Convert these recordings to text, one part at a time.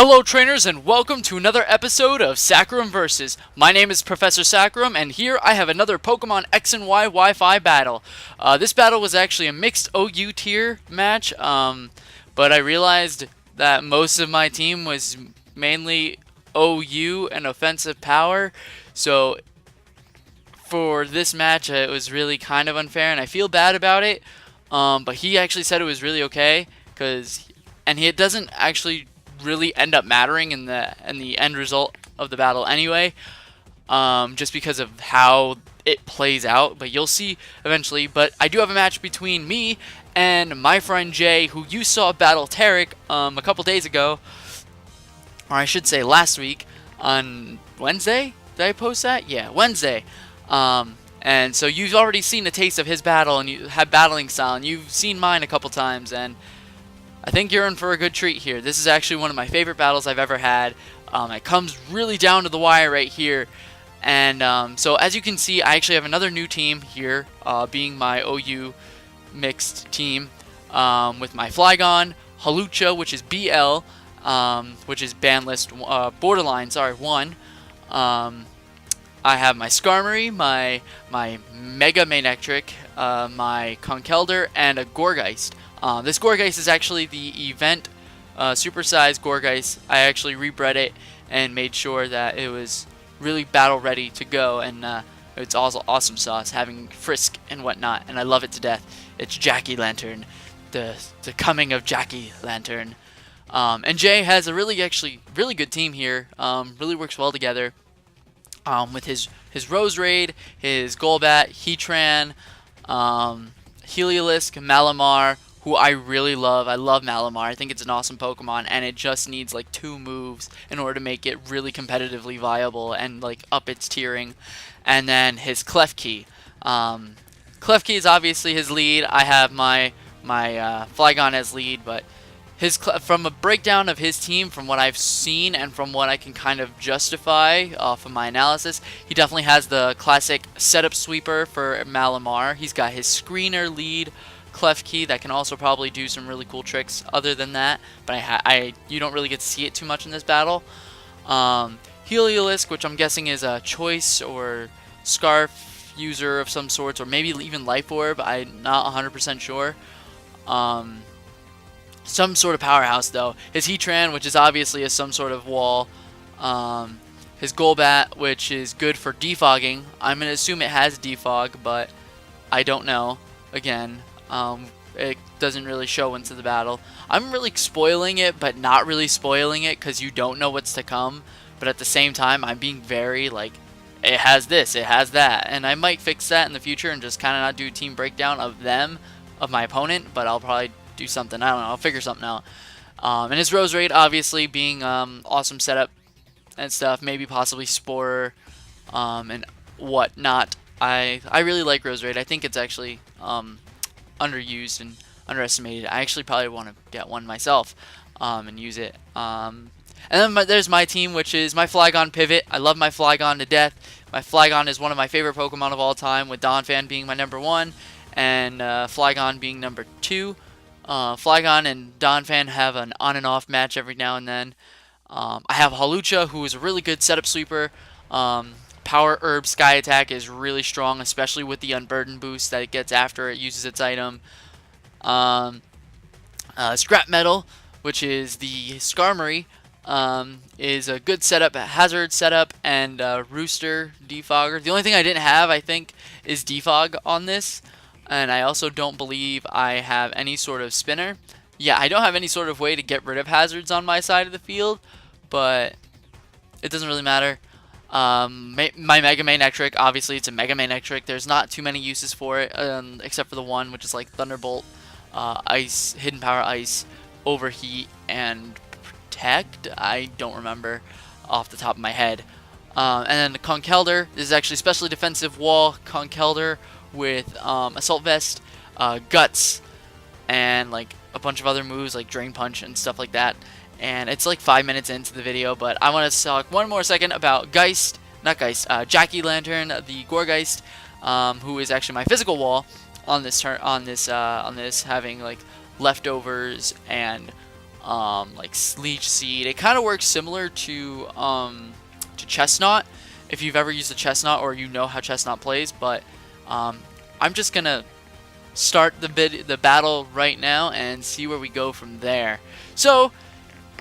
Hello trainers and welcome to another episode of Saccharum Versus. My name is Professor Saccharum and here I have another Pokemon X and Y Wi-Fi battle. This battle was actually a mixed OU tier match, but I realized that most of my team was mainly OU and offensive power, so for this match it was really kind of unfair and I feel bad about it, but he actually said it was really okay, it doesn't actually really end up mattering in the end result of the battle anyway, just because of how it plays out, but you'll see eventually. But I do have a match between me and my friend Jay, who you saw battle Tarek a couple days ago, or I should say last week on Wednesday. Did I post that? Yeah, Wednesday. And so you've already seen a taste of his battle, and you have battling style, and you've seen mine a couple times, and I think you're in for a good treat here. This is actually one of my favorite battles I've ever had. It comes really down to the wire right here. And so as you can see, I actually have another new team here, being my OU mixed team, with my Flygon, Halucha, which is BL, which is ban list borderline, 1. I have my Skarmory, my Mega Manectric, my Conkeldurr, and a Gourgeist. This Gourgeist is actually the event supersized Gourgeist. I actually rebred it and made sure that it was really battle ready to go, and it's also awesome sauce, having Frisk and whatnot, and I love it to death. It's Jackie Lantern, the coming of Jackie Lantern. And Jay has a really good team here. Really works well together. With his Roserade, his Golbat, Heatran, Heliolisk, Malamar, who I really love. I love Malamar. I think it's an awesome Pokemon, and it just needs like 2 moves in order to make it really competitively viable and like up its tiering. And then his Klefki. Klefki is obviously his lead. I have my Flygon as lead, but from a breakdown of his team, from what I've seen and from what I can kind of justify off of my analysis, he definitely has the classic setup sweeper for Malamar. He's got his screener lead Klefki that can also probably do some really cool tricks other than that, but you don't really get to see it too much in this battle. Heliolisk, which I'm guessing is a choice or scarf user of some sorts, or maybe even Life Orb, I'm not 100% sure. Some sort of powerhouse though. His Heatran, which is obviously some sort of wall. His Golbat, which is good for defogging. I'm going to assume it has defog, but I don't know. Again, it doesn't really show into the battle. I'm really spoiling it, but not really spoiling it, because you don't know what's to come. But at the same time, I'm being very like, it has this, it has that. And I might fix that in the future and just kind of not do a team breakdown of my opponent, but I'll probably do something. I don't know. I'll figure something out. And his Roserade, obviously, being awesome setup and stuff. Maybe possibly Spore and whatnot. I really like Roserade. I think it's actually underused and underestimated. I actually probably want to get one myself and use it. And then there's my team, which is my Flygon Pivot. I love my Flygon to death. My Flygon is one of my favorite Pokemon of all time, with Donphan being my number 1 and Flygon being number 2. Flygon and Donphan have an on and off match every now and then. I have Halucha, who is a really good setup sweeper. Power Herb Sky Attack is really strong, especially with the Unburden boost that it gets after it uses its item. Scrap Metal, which is the Skarmory, is a good setup, hazard setup, and Rooster Defogger. The only thing I didn't have, I think, is Defog on this. And I also don't believe I have any sort of spinner. Yeah, I don't have any sort of way to get rid of hazards on my side of the field, but it doesn't really matter. My Mega Manectric, obviously it's a Mega Manectric. There's not too many uses for it, except for the one, which is like Thunderbolt, Ice, Hidden Power Ice, Overheat, and Protect. I don't remember off the top of my head. And then the Conkeldurr, this is actually specially defensive wall Conkeldurr with Assault Vest, Guts, and like a bunch of other moves like Drain Punch and stuff like that. And it's like 5 minutes into the video, but I want to talk one more second about Jackie Lantern, the Gourgeist, who is actually my physical wall on this having like leftovers and like Leech Seed. It kind of works similar to Chestnut, if you've ever used a Chestnut or you know how Chestnut plays. But I'm just gonna start the battle right now and see where we go from there. So,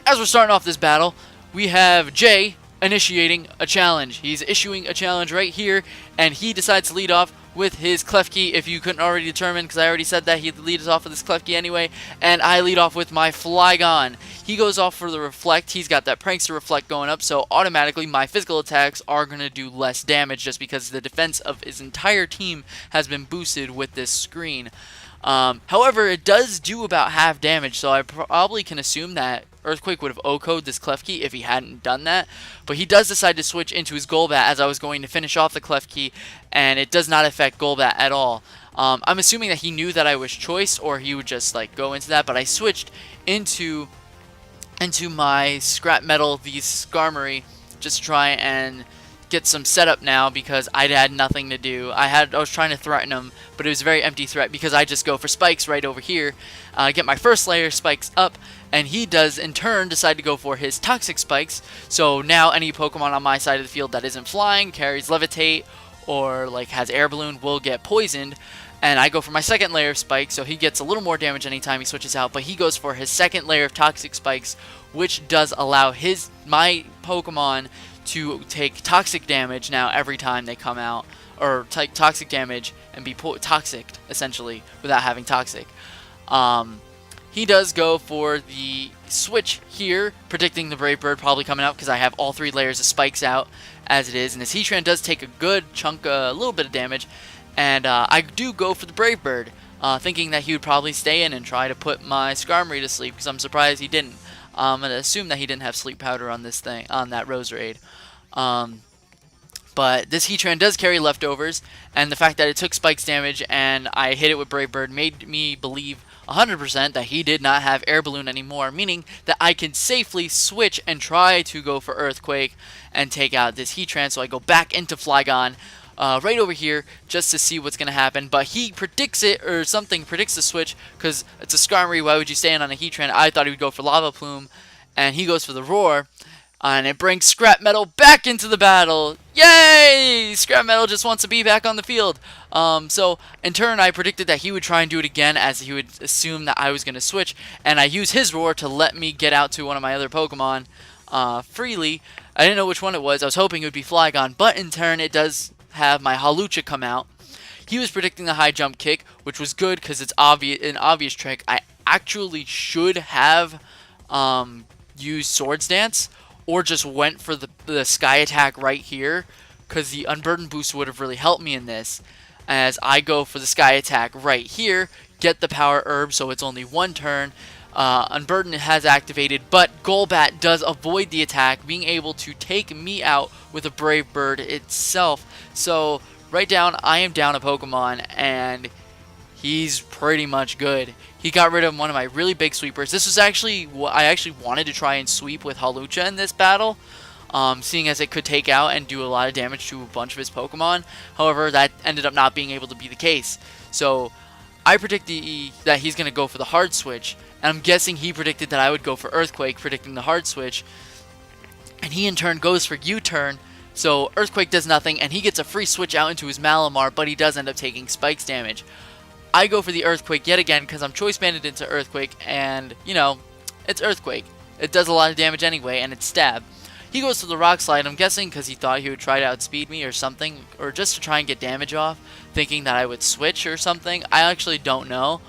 as we're starting off this battle, we have Jay initiating a challenge. He's issuing a challenge right here, and he decides to lead off with his Klefki, if you couldn't already determine, because I already said that he'd lead us off with his Klefki anyway, and I lead off with my Flygon. He goes off for the Reflect. He's got that Prankster Reflect going up, so automatically my physical attacks are going to do less damage just because the defense of his entire team has been boosted with this screen. However, it does do about half damage, so I probably can assume that Earthquake would have O-coded this Klefki if he hadn't done that. But he does decide to switch into his Golbat as I was going to finish off the Klefki, and it does not affect Golbat at all. I'm assuming that he knew that I was Choice, or he would just like go into that, but I switched into my Scrap Metal, the Skarmory, just to try and get some setup now because I had nothing to do. I was trying to threaten him, but it was a very empty threat because I just go for spikes right over here, get my first layer spikes up, and he does in turn decide to go for his toxic spikes. So now any Pokemon on my side of the field that isn't flying, carries Levitate, or like has Air Balloon will get poisoned. And I go for my second layer of spikes, so he gets a little more damage anytime he switches out, but he goes for his second layer of toxic spikes, which does allow my Pokemon to take toxic damage now every time they come out, or take toxic damage and be toxic essentially without having toxic. He does go for the switch here, predicting the Brave Bird probably coming out because I have all 3 layers of spikes out as it is, and this Heatran does take a good chunk, a little bit of damage, and I do go for the Brave Bird, thinking that he would probably stay in and try to put my Skarmory to sleep, because I'm surprised he didn't. I'm gonna assume that he didn't have sleep powder on this thing, on that Roserade. But this Heatran does carry leftovers, and the fact that it took spikes damage and I hit it with Brave Bird made me believe 100% that he did not have Air Balloon anymore, meaning that I can safely switch and try to go for Earthquake and take out this Heatran. So I go back into Flygon right over here just to see what's going to happen. But he predicts it, or something predicts the switch, because it's a Skarmory. Why would you stand on a Heatran? I thought he would go for Lava Plume, and he goes for the Roar. And it brings Scrap Metal back into the battle. Yay! Scrap Metal just wants to be back on the field. So, in turn, I predicted that he would try and do it again, as he would assume that I was going to switch. And I used his Roar to let me get out to one of my other Pokemon freely. I didn't know which one it was. I was hoping it would be Flygon. But in turn, it does have my Hawlucha come out. He was predicting the high jump kick, which was good because it's an obvious trick. I actually should have used Swords Dance, or just went for the Sky Attack right here, because the Unburden boost would have really helped me in this, as I go for the Sky Attack right here, get the Power Herb, so it's only 1 turn. Unburden has activated, but Golbat does avoid the attack, being able to take me out with a Brave Bird itself. So right down, I am down a Pokemon, and he's pretty much good. He got rid of one of my really big sweepers. This was actually what I actually wanted to try and sweep with Hawlucha in this battle, seeing as it could take out and do a lot of damage to a bunch of his Pokemon. However, that ended up not being able to be the case. So I predict that he's going to go for the hard switch, and I'm guessing he predicted that I would go for Earthquake, predicting the hard switch, and he in turn goes for U-turn. So Earthquake does nothing, and he gets a free switch out into his Malamar, but he does end up taking spikes damage. I go for the Earthquake yet again because I'm Choice Banded into Earthquake, and, you know, it's Earthquake. It does a lot of damage anyway, and it's Stab. He goes to the Rock Slide, I'm guessing because he thought he would try to outspeed me or something, or just to try and get damage off, thinking that I would switch or something. I actually don't know.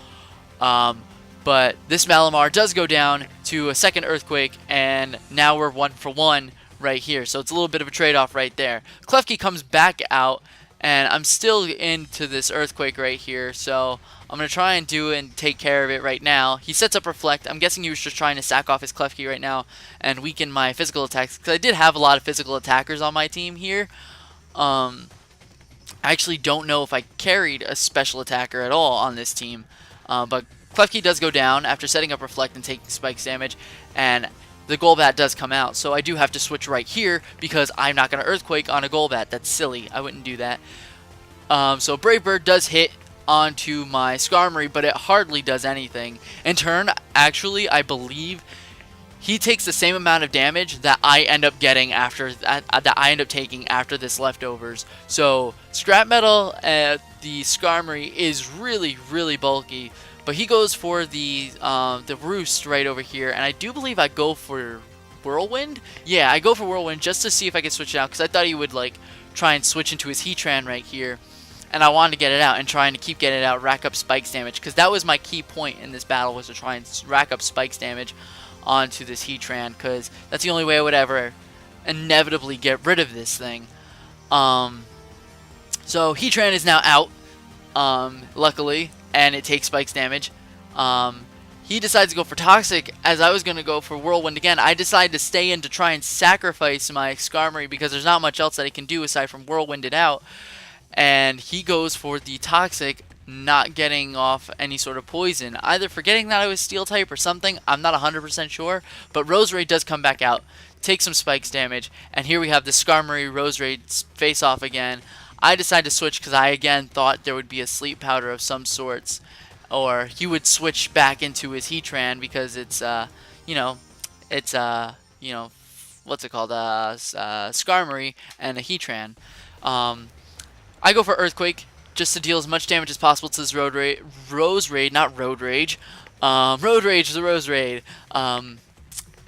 But this Malamar does go down to a second Earthquake, and now we're 1 for 1 right here. So it's a little bit of a trade-off right there. Klefki comes back out, and I'm still into this Earthquake right here, so I'm going to try and do it and take care of it right now. He sets up Reflect. I'm guessing he was just trying to sack off his Klefki right now and weaken my physical attacks, because I did have a lot of physical attackers on my team here. I actually don't know if I carried a special attacker at all on this team, but Klefki does go down after setting up Reflect and taking spikes damage, and the Golbat does come out. So I do have to switch right here because I'm not going to Earthquake on a Golbat. That's silly. I wouldn't do that. So Brave Bird does hit onto my Skarmory, but it hardly does anything. In turn, actually, I believe he takes the same amount of damage that I end up getting after that I end up taking after this leftovers. So scrap metal, the Skarmory is really bulky, but he goes for the roost right over here, and I do believe I go for Whirlwind. Yeah, I go for Whirlwind just to see if I can switch it out, because I thought he would like try and switch into his Heatran right here, and I wanted to get it out and trying to keep getting it out, rack up spikes damage, because that was my key point in this battle, was to try and rack up spikes damage onto this Heatran, because that's the only way I would ever inevitably get rid of this thing. So Heatran is now out, luckily, and it takes spikes damage. He decides to go for Toxic, as I was going to go for Whirlwind again. I decided to stay in to try and sacrifice my Skarmory, because there's not much else that I can do aside from Whirlwind it out. And he goes for the Toxic, not getting off any sort of poison, either forgetting that I was Steel type or something. I'm not 100% sure, but Roserade does come back out, take some spikes damage, and here we have the Skarmory Roserade face off again. I decided to switch because I again thought there would be a sleep powder of some sorts, or he would switch back into his Heatran, because it's what's it called, Skarmory and a Heatran. I go for Earthquake just to deal as much damage as possible to this Road Rage, the Roserade.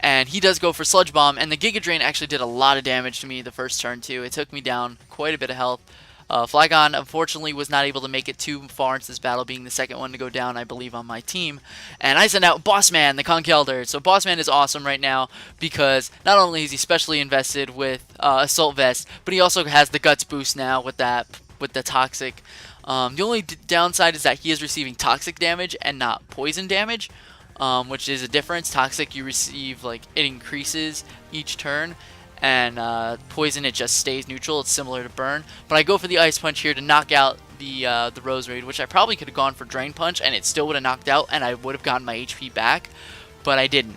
And he does go for Sludge Bomb, and the Giga Drain actually did a lot of damage to me the first turn too. It took me down quite a bit of health. Flygon unfortunately was not able to make it too far into this battle, being the second one to go down, I believe, on my team. And I send out Bossman, the Conkeldurr. So Bossman is awesome right now, because not only is he specially invested with Assault Vest, but he also has the Guts boost now with the Toxic. The only downside is that he is receiving Toxic damage and not poison damage, which is a difference. Toxic, you receive, like, it increases each turn, and poison, it just stays neutral. It's similar to burn, but I go for the Ice Punch here to knock out the Roserade, which I probably could have gone for Drain Punch and it still would have knocked out, and I would have gotten my HP back, but I didn't.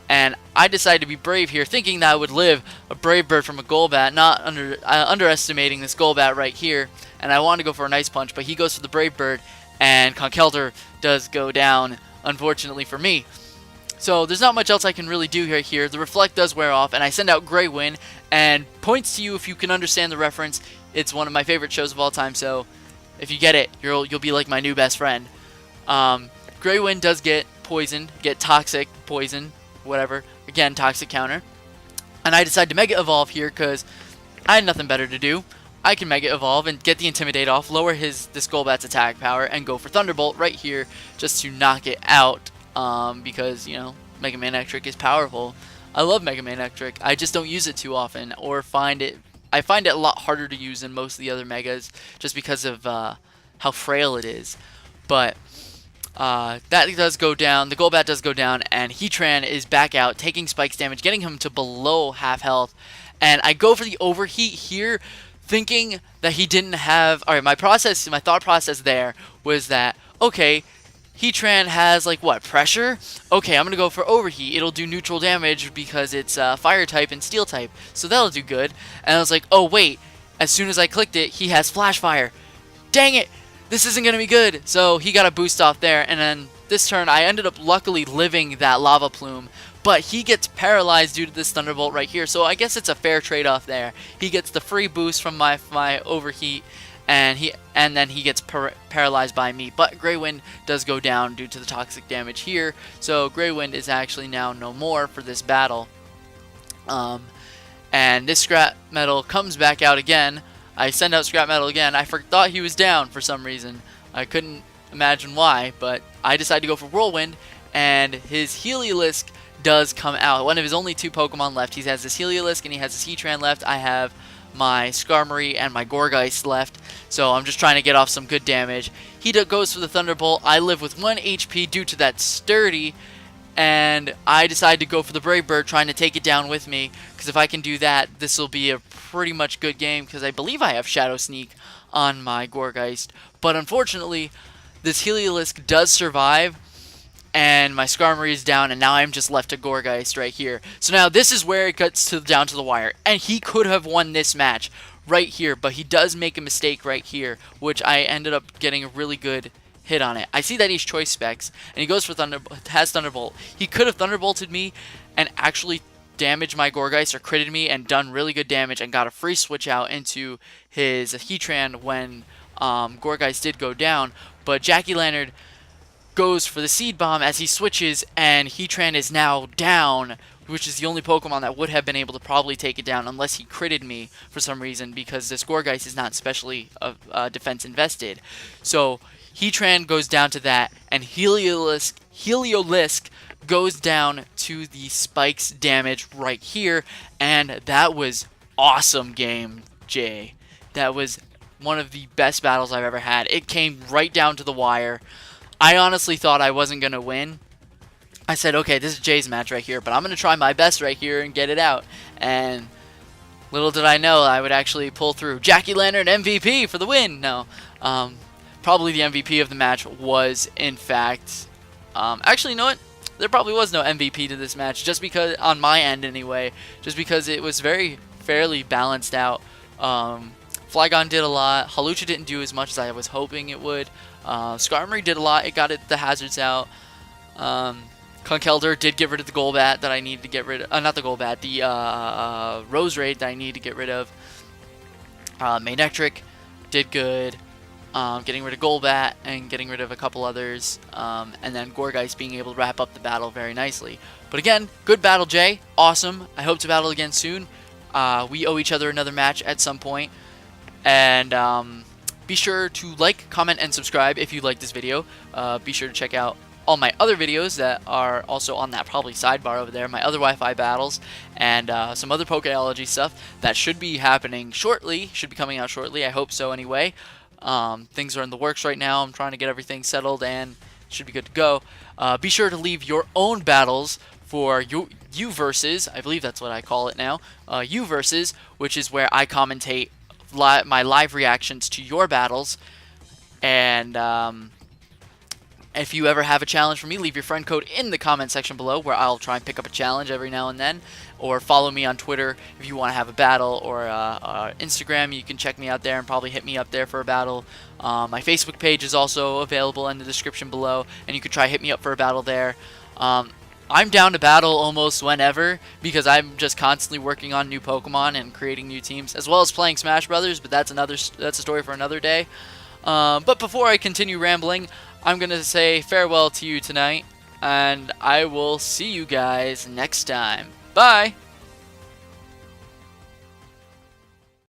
And I decided to be brave here, thinking that I would live a Brave Bird from a Golbat, not underestimating this Golbat right here, and I wanted to go for an Ice Punch, but he goes for the Brave Bird, and Conkeldurr does go down, unfortunately for me. So there's not much else I can really do here. The Reflect does wear off, and I send out Grey Wind, and points to you if you can understand the reference. It's one of my favorite shows of all time, so if you get it, you'll be like my new best friend. Grey Wind does get poisoned, get Toxic, poison, whatever. Again, Toxic counter. And I decide to Mega Evolve here because I had nothing better to do. I can Mega Evolve and get the Intimidate off, lower this Golbat's attack power, and go for Thunderbolt right here just to knock it out. Because, you know, Mega Man Electric is powerful. I love Mega Man Electric. I just don't use it too often, or I find it a lot harder to use than most of the other Megas, just because of how frail it is. But that does go down. The Golbat does go down, and Heatran is back out, taking spikes damage, getting him to below half health. And I go for the Overheat here, thinking that he didn't have. All right, my thought process there was that, okay, Heatran has, like, what, pressure? Okay, I'm going to go for Overheat. It'll do neutral damage because it's Fire type and Steel type, so that'll do good. And I was like, oh, wait. As soon as I clicked it, he has Flash Fire. Dang it! This isn't going to be good. So he got a boost off there, and then this turn, I ended up luckily living that Lava Plume, but he gets paralyzed due to this Thunderbolt right here, so I guess it's a fair trade-off there. He gets the free boost from my Overheat, and then he gets paralyzed by me. But Grey Wind does go down due to the Toxic damage here, so Grey Wind is actually now no more for this battle. And this Scrap Metal comes back out again. I send out Scrap Metal again. I thought he was down for some reason. I couldn't imagine why, but I decided to go for Whirlwind, and his Heliolisk does come out. One of his only two Pokemon left. He has this Heliolisk and he has his Heatran left. I have my Skarmory and my Gourgeist left, so I'm just trying to get off some good damage. He goes for the Thunderbolt. I live with 1 HP due to that Sturdy, and I decide to go for the Brave Bird, trying to take it down with me, because if I can do that, this will be a pretty much good game, because I believe I have Shadow Sneak on my Gourgeist. But unfortunately, this Heliolisk does survive, and my Skarmory is down, and now I'm just left to Gourgeist right here. So now this is where it gets down to the wire, and he could have won this match right here, but he does make a mistake right here, which I ended up getting a really good hit on it. I see that he's Choice Specs, and he goes for Thunderbolt. He could have Thunderbolted me, and actually damaged my Gorgeist or critted me and done really good damage and got a free switch out into his Heatran when Gorgeist did go down. But Jackie Lantern goes for the Seed Bomb as he switches, and Heatran is now down, which is the only Pokemon that would have been able to probably take it down unless he critted me for some reason, because this Gorgeist is not specially defense invested. So Heatran goes down to that, and Heliolisk goes down to the Spikes damage right here, and that was awesome game, Jay. That was one of the best battles I've ever had. It came right down to the wire. I honestly thought I wasn't going to win. I said, okay, this is Jay's match right here, but I'm going to try my best right here and get it out. And little did I know I would actually pull through. Jackie Lantern MVP for the win. No, probably the MVP of the match was, in fact, actually, you know what? There probably was no MVP to this match, just because, on my end anyway, just because it was very fairly balanced out. Flygon did a lot. Hawlucha didn't do as much as I was hoping it would. Skarmory did a lot. It got the hazards out. Conkeldurr did get rid of the Golbat that I needed to get rid of. Not the Golbat, the Roserade that I needed to get rid of. Manectric did good. Getting rid of Golbat and getting rid of a couple others. And then Gorgeist being able to wrap up the battle very nicely. But again, good battle, Jay. Awesome. I hope to battle again soon. We owe each other another match at some point. And be sure to like, comment, and subscribe if you like this video. Be sure to check out all my other videos that are also on that probably sidebar over there. My other Wi-Fi battles and some other Pokeology stuff that should be happening shortly. Should be coming out shortly. I hope so anyway. Things are in the works right now. I'm trying to get everything settled and should be good to go. Be sure to leave your own battles for you versus. I believe that's what I call it now. You versus, which is where I commentate my live reactions to your battles. And if you ever have a challenge for me, leave your friend code in the comment section below, where I'll try and pick up a challenge every now and then. Or follow me on Twitter if you want to have a battle, or Instagram. You can check me out there and probably hit me up there for a battle. My Facebook page is also available in the description below, and you could try hit me up for a battle there. I'm down to battle almost whenever, because I'm just constantly working on new Pokemon and creating new teams, as well as playing Smash Brothers. But that's a story for another day. But before I continue rambling, I'm going to say farewell to you tonight, and I will see you guys next time. Bye!